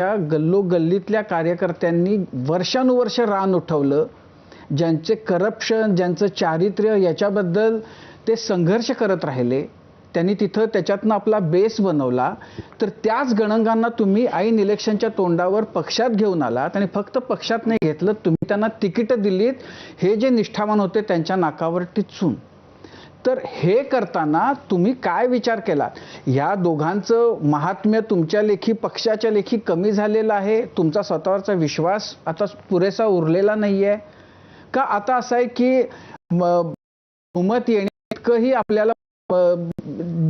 त्या गल्लोगल्लीतल्या कार्यकर्त्यांनी वर्षानुवर्ष रान उठवलं, ज्यांचे करप्शन, ज्यांचं चारित्र्य याच्याबद्दल ते संघर्ष करत राहिले, त्यांनी तिथं त्याच्यातनं आपला बेस बनवला. तर त्याच गणंगांना तुम्ही ऐन इलेक्शनच्या तोंडावर पक्षात घेऊन आलात आणि फक्त पक्षात नाही घेतलं, तुम्ही त्यांना तिकीटं दिलीत, हे जे निष्ठावान होते त्यांच्या नाकावर टिचून. तर हे करताना तुम्ही काय विचार केलात? या दोघांचं महात्म्य तुमच्या लेखी, पक्षाच्या लेखी कमी झालेलं आहे? तुमचा स्वतःवरचा विश्वास आता पुरेसा उरलेला नाहीये का? आता असं आहे की बहुमत येण्याइतकंही आपल्याला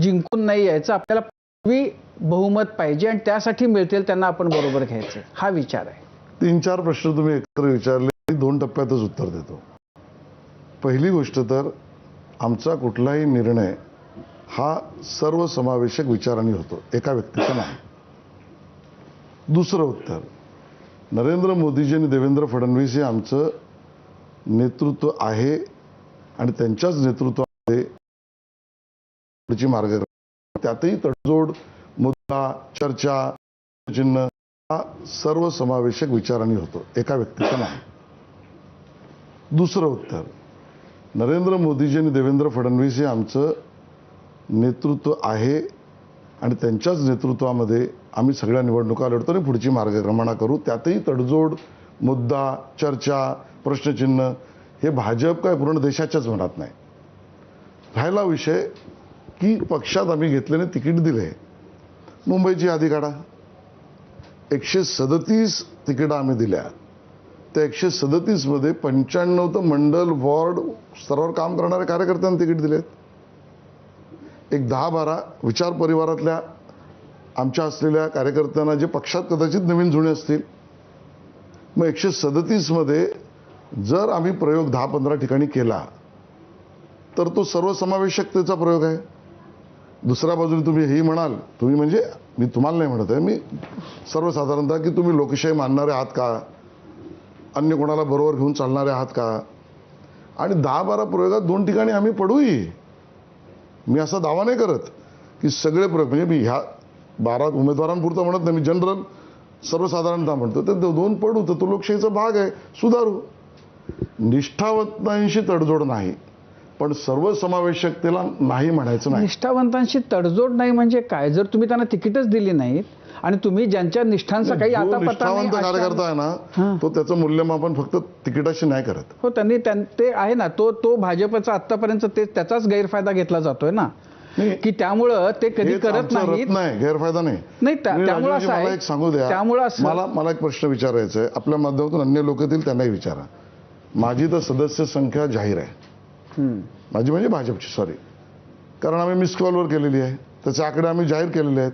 जिंकून नाही यायचं, आपल्याला पूर्वी बहुमत पाहिजे आणि त्यासाठी मिळतील त्यांना आपण बरोबर घ्यायचं, हा विचार आहे. 3-4 प्रश्न तुम्ही एकत्र विचारले, 2 टप्प्यातच उत्तर देतो. पहिली गोष्ट तर आमचा कुठलाही निर्णय हा सर्वसमावेशक विचारांनी होतो, एका व्यक्तीचा नाही. दुसरं उत्तर, नरेंद्र मोदीजी आणि देवेंद्र फडणवीस हे आमचं नेतृत्व आहे आणि त्यांच्याच नेतृत्वामध्ये पुढची मार्ग, त्यातही तडजोड, मुद्दा, चर्चा, चिन्ह हा सर्वसमावेशक विचारांनी होतो, एका व्यक्तीचा नाही. दुसरं उत्तर, नरेंद्र मोदीजी आणि देवेंद्र फडणवीस हे आमचं नेतृत्व आहे आणि त्यांच्याच नेतृत्वामध्ये आम्ही सगळ्या निवडणुका लढतो आणि पुढची मार्गक्रमणा करू, त्यातही तडजोड, मुद्दा, चर्चा, प्रश्नचिन्ह हे भाजप काय पूर्ण देशाच्याच मनात नाही. राहिला विषय की पक्षात आम्ही घेतल्याने तिकीट दिले. मुंबईची यादी काढा, 137 तिकीटं आम्ही दिल्या. त्या 137 मध्ये 95 तर मंडल, वॉर्ड स्तरावर काम करणाऱ्या कार्यकर्त्यांना तिकीट दिलेत. एक 10-12 विचार परिवारातल्या आमच्या असलेल्या कार्यकर्त्यांना, जे पक्षात कदाचित नवीन जुने असतील. मग 137 मध्ये जर आम्ही प्रयोग 10-15 ठिकाणी केला तर तो सर्वसमावेशकतेचा प्रयोग आहे. दुसऱ्या बाजूने तुम्ही हेही म्हणाल, तुम्ही म्हणजे मी तुम्हाला नाही म्हणत आहे, मी सर्वसाधारणतः, की तुम्ही लोकशाही मानणारे आहात का, अन्य कोणाला बरोबर घेऊन चालणारे आहात का? आणि 10-12 प्रयोगात 2 ठिकाणी आम्ही पडूही. मी असा दावा नाही करत की सगळे प्रयोग, म्हणजे मी ह्या 12 उमेदवारांपुरतं म्हणत नाही, मी जनरल सर्वसाधारणतः म्हणतो, ते 2 पडू तर तो लोकशाहीचा भाग आहे, सुधारू. निष्ठावंतांशी तडजोड नाही, पण सर्वसमावेशकतेला नाही म्हणायचं नाही. निष्ठावंतांशी तडजोड नाही म्हणजे काय? जर तुम्ही त्यांना तिकीटच दिली नाहीत आणि तुम्ही ज्यांच्या निष्ठांचा काही आता पता निष्ठावंत कार्यकर्ता आहे ना, तो त्याचं मूल्यमापन फक्त तिकिटाशी नाही करत. हो, त्यांनी ते आहे ना, तो भाजपचा आतापर्यंत त्याचाच गैरफायदा घेतला जातोय ना, की त्यामुळं ते कधी करत नाहीत. नाही, गैरफायदा नाही. त्यामुळे असं आहे. मला एक सांगू द्या, त्यामुळे मला एक प्रश्न विचारायचा आहे, आपल्या माध्यमातून अन्य लोक येतील त्यांनाही विचारा. माझी तर सदस्य संख्या जाहीर आहे, माझी म्हणजे भाजपची, सॉरी, कारण आम्ही मिस कॉलवर केलेली आहे, त्याचे आकडे आम्ही जाहीर केलेले आहेत.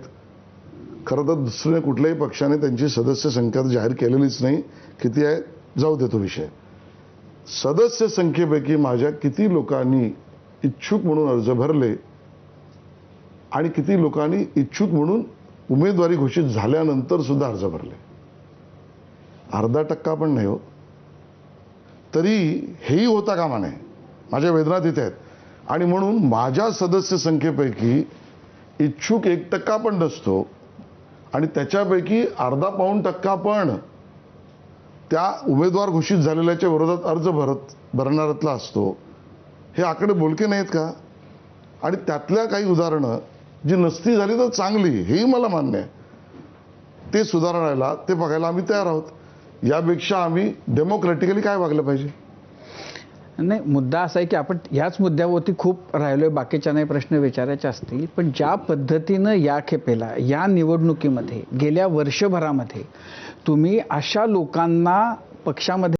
खरं तर दुसऱ्या कुठल्याही पक्षाने त्यांची सदस्य संख्या जाहीर केलेलीच नाही. किती आहे जाऊ देतो विषय. सदस्य संख्येपैकी माझ्या किती लोकांनी इच्छुक म्हणून अर्ज भरले आणि किती लोकांनी इच्छुक म्हणून उमेदवारी घोषित झाल्यानंतर सुद्धा अर्ज भरले? 0.5% पण नाही हो. तरी हेही होता कामा नये. माझ्या वेदना तिथे आहेत. आणि म्हणून माझ्या सदस्य संख्येपैकी इच्छुक 1% पण नसतो आणि त्याच्यापैकी 0.25% पण त्या उमेदवार घोषित झालेल्याच्या विरोधात अर्ज भरणाऱ्यातला असतो. हे आकडे बोलके नाहीत का? आणि त्यातल्या काही उदाहरणं जी नसती झाली तर चांगली, हेही मला मान्य आहे. ते सुधारायला, ते बघायला आम्ही तयार आहोत. यापेक्षा आम्ही डेमोक्रॅटिकली काय वागलं पाहिजे? नाही, मुद्दा असा आहे की आपण याच मुद्द्यावरती खूप राहिलोय, बाकीच्या नाही प्रश्न विचारायचे असतील, पण ज्या पद्धतीनं या खेपेला, या निवडणुकीमध्ये, गेल्या वर्षभरामध्ये तुम्ही अशा लोकांना पक्षामध्ये